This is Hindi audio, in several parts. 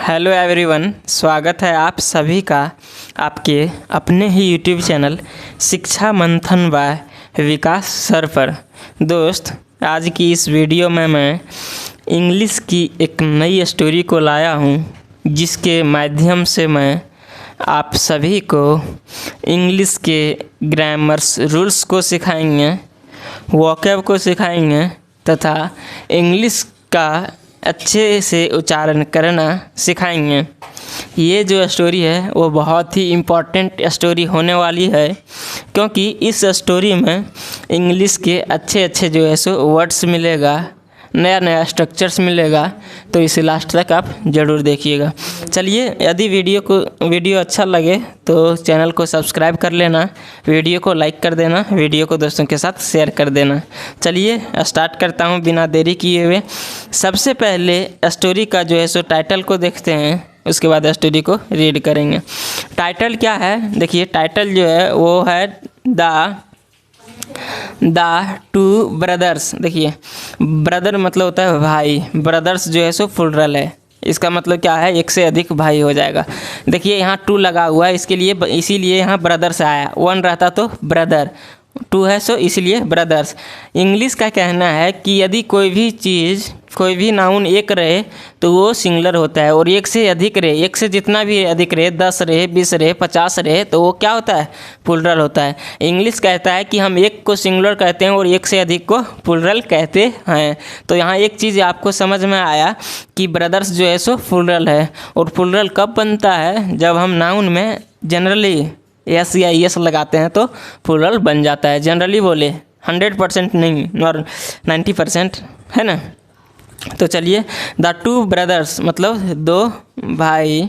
हेलो एवरीवन, स्वागत है आप सभी का आपके अपने ही यूट्यूब चैनल शिक्षा मंथन बाय विकास सर पर। दोस्त, आज की इस वीडियो में मैं इंग्लिश की एक नई स्टोरी को लाया हूँ, जिसके माध्यम से मैं आप सभी को इंग्लिश के ग्रामर्स रूल्स को सिखाएंगे, वोकैब को सिखाएंगे तथा इंग्लिश का अच्छे से उच्चारण करना सिखाएंगे। ये जो स्टोरी है वो बहुत ही इम्पॉर्टेंट स्टोरी होने वाली है, क्योंकि इस स्टोरी में इंग्लिश के अच्छे जो है सो वर्ड्स मिलेगा, नया स्ट्रक्चर्स मिलेगा। तो इसे लास्ट तक आप ज़रूर देखिएगा। चलिए, यदि वीडियो अच्छा लगे तो चैनल को सब्सक्राइब कर लेना, वीडियो को लाइक कर देना, वीडियो को दोस्तों के साथ शेयर कर देना। चलिए स्टार्ट करता हूँ बिना देरी किए हुए। सबसे पहले स्टोरी का जो है सो टाइटल को देखते हैं, उसके बाद स्टोरी को रीड करेंगे। टाइटल क्या है? देखिए, टाइटल जो है वो है द टू ब्रदर्स। देखिए, ब्रदर मतलब होता है भाई, ब्रदर्स जो है सो प्लुरल है। इसका मतलब क्या है? एक से अधिक भाई हो जाएगा। देखिए, यहाँ टू लगा हुआ है, इसीलिए यहाँ ब्रदर्स आया। वन रहता तो ब्रदर, टू है सो इसलिए ब्रदर्स। इंग्लिश का कहना है कि यदि कोई भी चीज़, कोई भी नाउन एक रहे तो वो सिंगुलर होता है, और एक से अधिक रहे, एक से जितना भी अधिक रहे, 10 रहे, 20 रहे, 50 रहे, तो वो क्या होता है? प्लुरल होता है। इंग्लिश कहता है कि हम एक को सिंगुलर कहते हैं और एक से अधिक को प्लुरल कहते हैं। तो यहाँ एक चीज़ आपको समझ में आया कि ब्रदर्स जो है सो प्लुरल है। और प्लुरल कब बनता है? जब हम नाउन में जनरली एस या एस लगाते हैं तो प्लुरल बन जाता है। जनरली बोले, 100% नहीं, और 90%, है ना। तो चलिए, द टू ब्रदर्स मतलब दो भाई।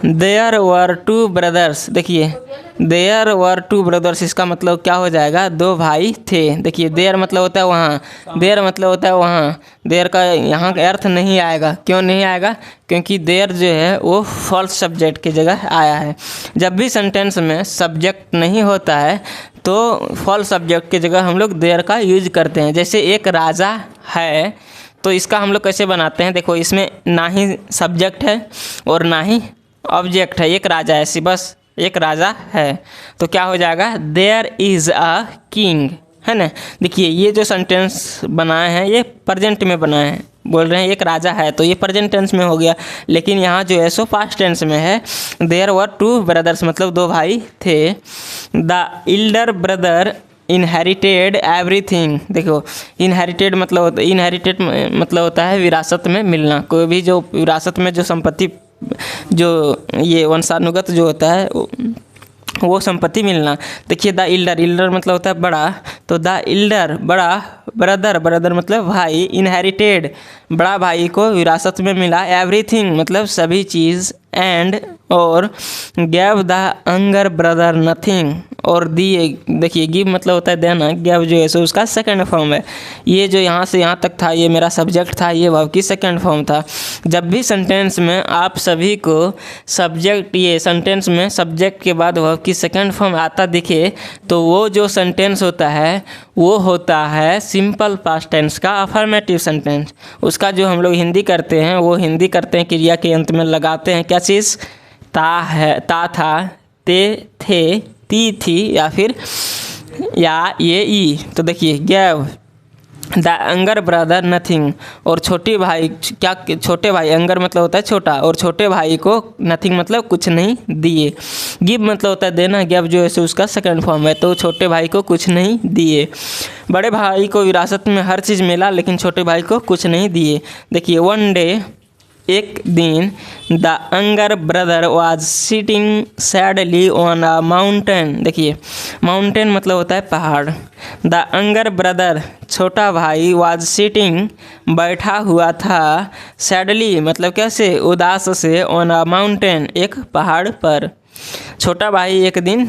There were two brothers. देखिए, देयर वर टू ब्रदर्स, इसका मतलब क्या हो जाएगा? दो भाई थे। देखिए, देयर मतलब होता है वहाँ, देयर मतलब होता है वहाँ। देयर का यहाँ का अर्थ नहीं आएगा। क्यों नहीं आएगा? क्योंकि देयर जो है वो फॉल्स सब्जेक्ट की जगह आया है। जब भी सेंटेंस में सब्जेक्ट नहीं होता है तो फॉल्स सब्जेक्ट की जगह हम लोग देयर का यूज करते हैं। जैसे एक राजा है, तो इसका हम लोग कैसे बनाते हैं? देखो, इसमें ना ही सब्जेक्ट है और ना ही ऑब्जेक्ट है, एक राजा है, बस एक राजा है। तो क्या हो जाएगा? देयर इज़ अ किंग, है ना। देखिए, ये जो सेंटेंस बनाए हैं ये प्रेजेंट में बनाए हैं। बोल रहे हैं एक राजा है, तो ये प्रेजेंट टेंस में हो गया, लेकिन यहाँ जो है सो पास्ट टेंस में है। देयर वर टू ब्रदर्स मतलब दो भाई थे। The elder brother inherited everything. देखो, इनहेरिटेड मतलब होता है विरासत में मिलना। कोई भी जो विरासत में जो संपत्ति, जो ये वंशानुगत जो होता है वो संपत्ति मिलना। देखिए, द इल्डर मतलब होता है बड़ा, तो द इल्डर बड़ा, ब्रदर मतलब भाई, इनहेरिटेड बड़ा भाई को विरासत में मिला, एवरीथिंग मतलब सभी चीज़, एंड और gave the younger brother nothing, और दिए। देखिए, गिव मतलब होता है देना, गैव जो है सो उसका सेकंड फॉर्म है। ये जो यहाँ से यहाँ तक था ये मेरा सब्जेक्ट था, ये वर्ब की सेकंड फॉर्म था। जब भी सेंटेंस में आप सभी को सब्जेक्ट, ये सेंटेंस में सब्जेक्ट के बाद वर्ब की सेकंड फॉर्म आता दिखे तो वो जो सेंटेंस होता है वो होता है सिंपल पास्ट टेंस का अफर्मेटिव सेंटेंस। उसका जो हम लोग हिंदी करते हैं वो हिंदी करते हैं क्रिया के अंत में लगाते हैं क्या चीज़? ता है, ता था, ते थे, ती थी, या फिर या ये ई। तो देखिए, gave the younger brother nothing, और छोटे भाई क्या, छोटे भाई, यंगर मतलब होता है छोटा, और छोटे भाई को नथिंग मतलब कुछ नहीं दिए। गिव मतलब होता है देना, गैव जो है सो उसका सेकंड फॉर्म है, तो छोटे भाई को कुछ नहीं दिए। बड़े भाई को विरासत में हर चीज़ मिला, लेकिन छोटे भाई को कुछ नहीं दिए। देखिए, वन डे एक दिन, the younger brother was sitting sadly on a mountain. देखिए, माउंटेन मतलब होता है पहाड़। द यंगर ब्रदर छोटा भाई, वाज सिटिंग बैठा हुआ था, सैडली मतलब कैसे? उदास से, ऑन अ माउंटेन एक पहाड़ पर। छोटा भाई एक दिन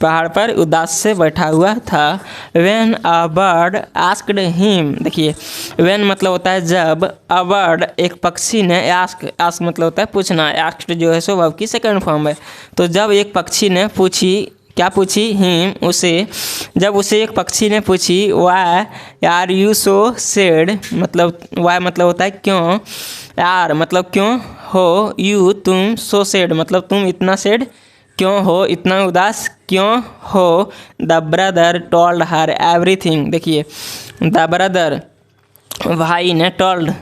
पहाड़ पर उदास से बैठा हुआ था। When a bird asked him. देखिए, व्हेन मतलब होता है जब, अ बर्ड एक पक्षी ने, आस्क मतलब होता है पूछना, आस्क्ड जो है सो वर्ब की सेकंड फॉर्म है। तो जब एक पक्षी ने पूछी, क्या पूछी? हिम, उसे। जब उसे एक पक्षी ने पूछी, why are you so sad, मतलब वाई मतलब होता है क्यों, यार मतलब क्यों हो यू तुम सो सैड, मतलब तुम इतना सैड क्यों हो, इतना उदास क्यों हो। The brother told her everything. देखिए द ब्रदर भाई ने, टोल्ड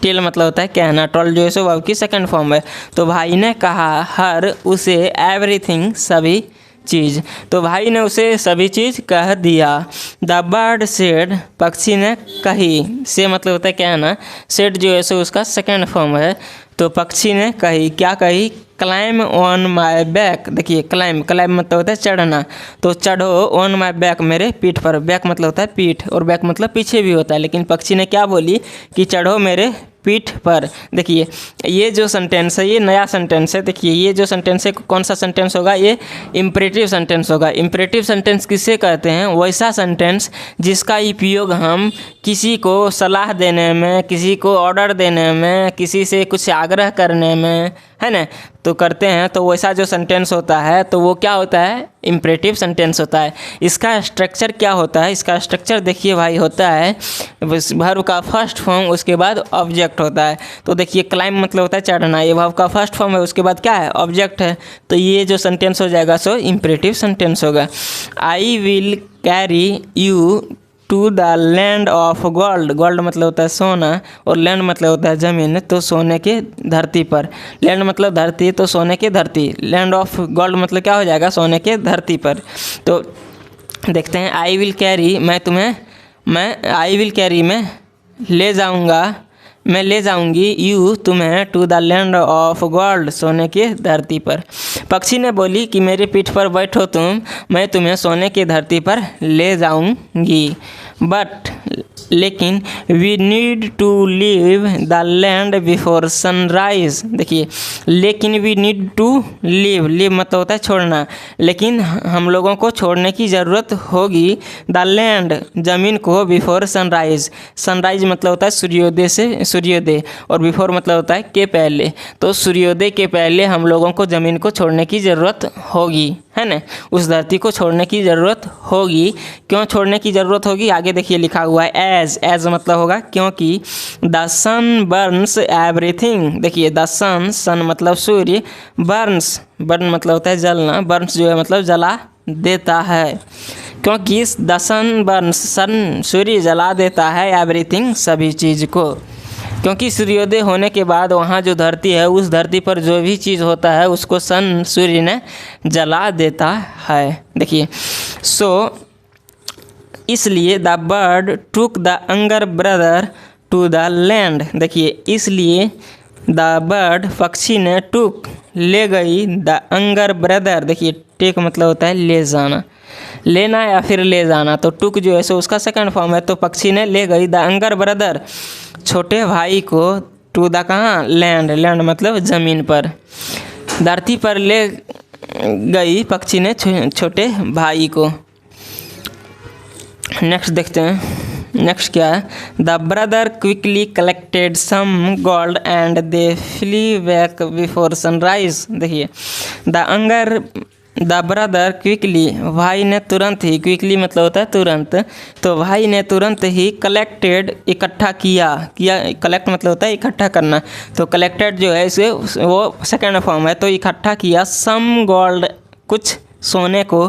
टेल मतलब होता है कहना, टोल्ड जो है सो वर्ब की सेकंड फॉर्म है। तो भाई ने कहा हर उसे, एवरीथिंग सभी चीज़, तो भाई ने उसे सभी चीज़ कह दिया। द बर्ड सेड पक्षी ने कही, से मतलब होता है कहना, सेड जो है सो उसका सेकंड फॉर्म है। तो पक्षी ने कही, क्या कही, क्लाइम ऑन माई बैक। देखिए क्लाइम, क्लाइम मतलब होता है चढ़ना, तो चढ़ो ऑन माई बैक, मेरे पीठ पर। बैक मतलब होता है पीठ, और बैक मतलब पीछे भी होता है, लेकिन पक्षी ने क्या बोली कि चढ़ो मेरे पीठ पर। देखिए ये जो सेंटेंस है ये नया सेंटेंस है। देखिए ये जो सेंटेंस है कौन सा सेंटेंस होगा, ये इम्परेटिव सेंटेंस होगा। इम्परेटिव सेंटेंस किसे कहते हैं, वैसा सेंटेंस जिसका उपयोग हम किसी को सलाह देने में, किसी को ऑर्डर देने में, किसी से कुछ आग्रह करने में, है ना, तो करते हैं। तो वैसा जो सेंटेंस होता है तो वो क्या होता है, इम्परेटिव सेंटेंस होता है। इसका स्ट्रक्चर क्या होता है, इसका स्ट्रक्चर देखिए भाई होता है वर्ब का फर्स्ट फॉर्म, उसके बाद ऑब्जेक्ट होता है। तो देखिए क्लाइम मतलब होता है चढ़ना, ये वर्ब का फर्स्ट फॉर्म है, उसके बाद क्या है, ऑब्जेक्ट है। तो ये जो सेंटेंस हो जाएगा सो इम्परेटिव सेंटेंस होगा। I will carry you to the land of gold. Gold मतलब होता है सोना, और लैंड मतलब होता है ज़मीन, तो सोने के धरती पर। लैंड मतलब धरती, तो सोने के धरती। लैंड ऑफ गोल्ड मतलब क्या हो जाएगा, सोने के धरती पर। तो देखते हैं, आई विल कैरी, मैं आई विल कैरी, मैं ले जाऊंगा, मैं ले जाऊंगी, यू तुम्हें, to the land of gold, सोने के धरती पर। पक्षी ने बोली कि मेरे पीठ पर बैठो तुम, मैं तुम्हें सोने की धरती पर ले जाऊंगी। बट लेकिन we need to leave the land before sunrise. देखिए लेकिन we need to leave, leave मतलब होता है छोड़ना, लेकिन हम लोगों को छोड़ने की ज़रूरत होगी द लैंड, ज़मीन को, बिफोर सनराइज। सनराइज मतलब होता है सूर्योदय से, सूर्योदय, और बिफोर मतलब होता है के पहले। तो सूर्योदय के पहले हम लोगों को ज़मीन को छोड़ने की ज़रूरत होगी, है ना, उस धरती को छोड़ने की ज़रूरत होगी। क्यों छोड़ने की ज़रूरत होगी, आगे देखिए लिखा हुआ है एज, एज मतलब होगा क्योंकि। The sun burns everything. देखिए द सन, सन मतलब सूर्य, बर्न्स, बर्न मतलब होता है जलना, बर्न्स जो है मतलब जला देता है। क्योंकि द सन बर्न्स, सन सूर्य जला देता है, एवरीथिंग सभी चीज़ को। क्योंकि सूर्योदय होने के बाद वहाँ जो धरती है, उस धरती पर जो भी चीज़ होता है उसको सन, सूर्य ने जला देता है। देखिए सो इसलिए the bird took the younger brother to the land. देखिए इसलिए द बर्ड, पक्षी ने, टुक ले गई, द यंगर ब्रदर। देखिए टेक मतलब होता है ले जाना, लेना या फिर ले जाना, तो टुक जो है सो उसका सेकंड फॉर्म है। तो पक्षी ने ले गई द यंगर ब्रदर, छोटे भाई को, टू द कहाँ, लैंड, लैंड मतलब ज़मीन पर, धरती पर ले गई पक्षी ने छोटे भाई को। नेक्स्ट देखते हैं, नेक्स्ट क्या है, the brother quickly collected some gold and they flew back before sunrise. देखिए द ब्रदर क्विकली, भाई ने तुरंत ही, क्विकली मतलब होता है तुरंत, तो भाई ने तुरंत ही कलेक्टेड, इकट्ठा किया, कलेक्ट मतलब होता है इकट्ठा करना, तो कलेक्टेड जो है इसे वो सेकंड फॉर्म है, तो इकट्ठा किया सम गोल्ड, कुछ सोने को,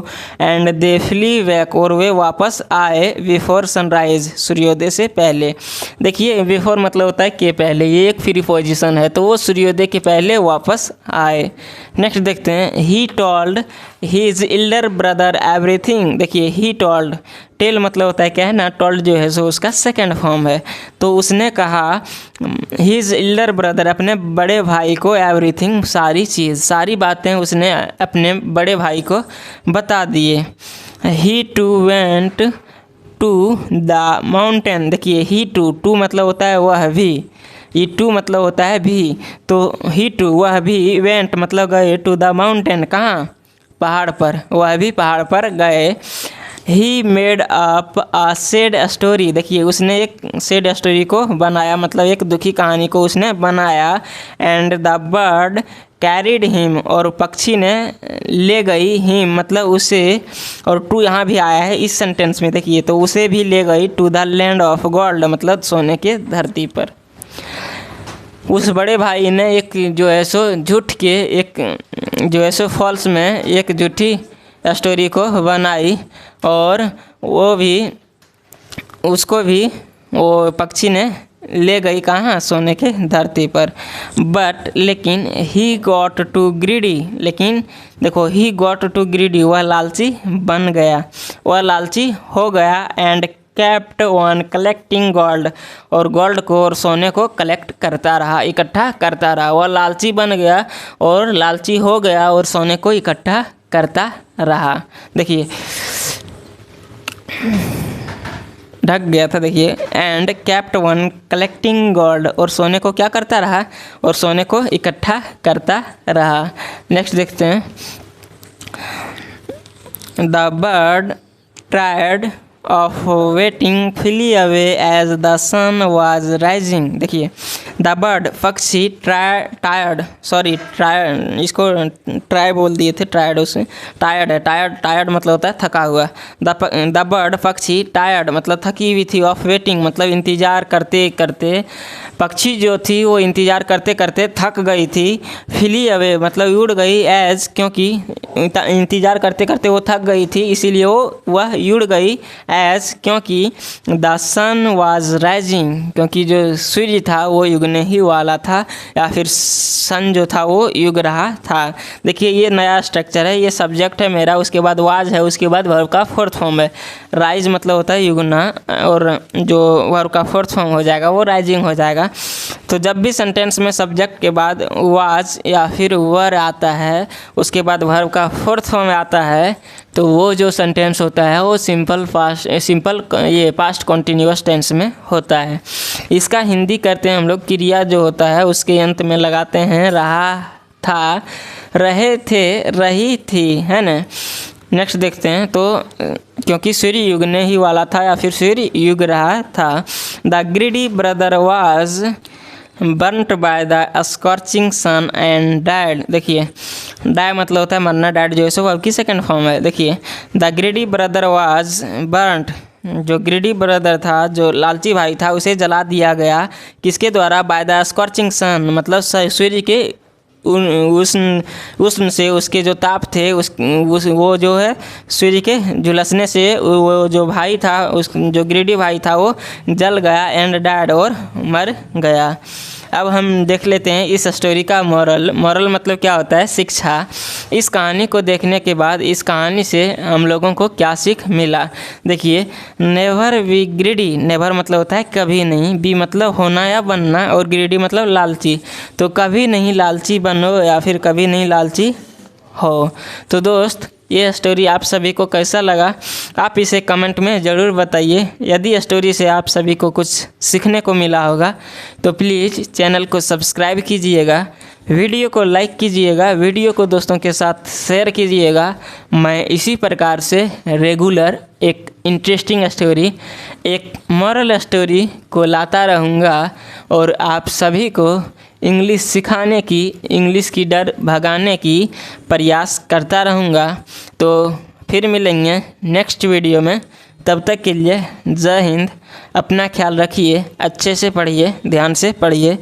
एंड दे फ्ली बैक, और वे वापस आए, बिफोर सनराइज, सूर्योदय से पहले। देखिए बिफोर मतलब होता है के पहले, ये एक फ्री पोजीशन है, तो वो सूर्योदय के पहले वापस आए। नेक्स्ट देखते हैं, he told his Elder brother everything. देखिए ही टोल्ड, टेल मतलब होता है कहना, टोल्ड जो है सो उसका सेकंड फॉर्म है, तो उसने कहा हिज एल्डर ब्रदर, अपने बड़े भाई को, एवरीथिंग सारी चीज़, सारी बातें उसने अपने बड़े भाई को बता दिए। He too went to the mountain. देखिए ही टू मतलब होता है वह भी, ये टू मतलब होता है भी, तो ही टू वह भी, वेंट मतलब गए, टू द माउंटेन कहाँ, पहाड़ पर, वह भी पहाड़ पर गए। He made up a sad story. देखिए उसने एक सैड स्टोरी को बनाया, मतलब एक दुखी कहानी को उसने बनाया। And the bird carried him, और पक्षी ने ले गई, हिम मतलब उसे, और टू यहाँ भी आया है इस सेंटेंस में, देखिए तो उसे भी ले गई, to the land of gold मतलब सोने के धरती पर। उस बड़े भाई ने एक जो है सो झूठ के एक जो है सो फॉल्स में एक झूठी स्टोरी को बनाई, और वो भी उसको भी वो पक्षी ने ले गई कहाँ, सोने के धरती पर। बट लेकिन ही गॉट टू ग्रीडी, लेकिन देखो ही गॉट टू ग्रीडी, वह लालची बन गया, वह लालची हो गया। And kept on collecting gold, और गोल्ड को और सोने को कलेक्ट करता रहा, इकट्ठा करता रहा। वह लालची बन गया और लालची हो गया और सोने को इकट्ठा करता रहा। देखिए ढक गया था, देखिए। And kept one collecting gold, और सोने को क्या करता रहा, और सोने को इकट्ठा करता रहा। नेक्स्ट देखते हैं। The bird tried of waiting flew away as the sun was rising. देखिए द बर्ड पक्षी टायर्ड इसको ट्राई बोल दिए थे, टायर्ड उसमें टायर्ड है, टायर्ड मतलब होता है थका हुआ। द बर्ड पक्षी टायर्ड मतलब थकी हुई थी, ऑफ वेटिंग मतलब इंतज़ार करते करते, पक्षी जो थी वो इंतज़ार करते करते थक गई थी। फ्ली अवे मतलब उड़ गई, एज क्योंकि इंतज़ार करते करते वो थक गई थी इसीलिए वह उड़ गई। एज क्योंकि द सन वाज राइजिंग, क्योंकि जो सूर्य था वो युगने ही वाला था, या फिर सन जो था वो युग रहा था। देखिए ये नया स्ट्रक्चर है, ये सब्जेक्ट है मेरा, उसके बाद वाज है, उसके बाद वर्ब का फोर्थ फॉर्म है। राइज मतलब होता है युगना, और जो वर्ब का फोर्थ फॉर्म हो जाएगा वो राइजिंग हो जाएगा। तो जब भी सेंटेंस में सब्जेक्ट के बाद वाज या फिर वर आता है, उसके बाद वर्ब का फोर्थ फॉर्म आता है, तो वो जो सेंटेंस होता है वो सिंपल पास्ट कॉन्टिन्यूअस टेंस में होता है। इसका हिंदी करते हैं हम लोग, क्रिया जो होता है उसके अंत में लगाते हैं रहा था, रहे थे, रही थी, है ना। नेक्स्ट देखते हैं। तो क्योंकि सूर्य युगने ही वाला था या फिर सूर्य युग रहा था। The greedy brother was burnt by the scorching sun and died. देखिए डाई मतलब होता है मरना, डाइड जो है सो वर्ब की सेकंड फॉर्म है। देखिए the greedy brother was burnt, जो ग्रीडी ब्रदर था, जो लालची भाई था, उसे जला दिया गया किसके द्वारा, बाय द स्कॉर्चिंग सन मतलब सूर्य के उष्ण से, उसके जो ताप थे वो जो है सूर्य के झुलसने से वो जो भाई था, उस जो ग्रीडी भाई था वो जल गया, एंड डाइड और मर गया। अब हम देख लेते हैं इस स्टोरी का मॉरल मतलब क्या होता है, शिक्षा। इस कहानी को देखने के बाद इस कहानी से हम लोगों को क्या सीख मिला। देखिए नेवर बी ग्रीडी, नेवर मतलब होता है कभी नहीं, बी मतलब होना या बनना, और ग्रीडी मतलब लालची। तो कभी नहीं लालची बनो या फिर कभी नहीं लालची हो। तो दोस्त ये स्टोरी आप सभी को कैसा लगा, आप इसे कमेंट में ज़रूर बताइए। यदि स्टोरी से आप सभी को कुछ सीखने को मिला होगा तो प्लीज़ चैनल को सब्सक्राइब कीजिएगा, वीडियो को लाइक कीजिएगा, वीडियो को दोस्तों के साथ शेयर कीजिएगा। मैं इसी प्रकार से रेगुलर एक इंटरेस्टिंग स्टोरी, एक मॉरल स्टोरी को लाता रहूँगा, और आप सभी को इंग्लिश सिखाने की, इंग्लिश की डर भगाने की प्रयास करता रहूँगा। तो फिर मिलेंगे नेक्स्ट वीडियो में, तब तक के लिए जय हिंद। अपना ख्याल रखिए, अच्छे से पढ़िए, ध्यान से पढ़िए।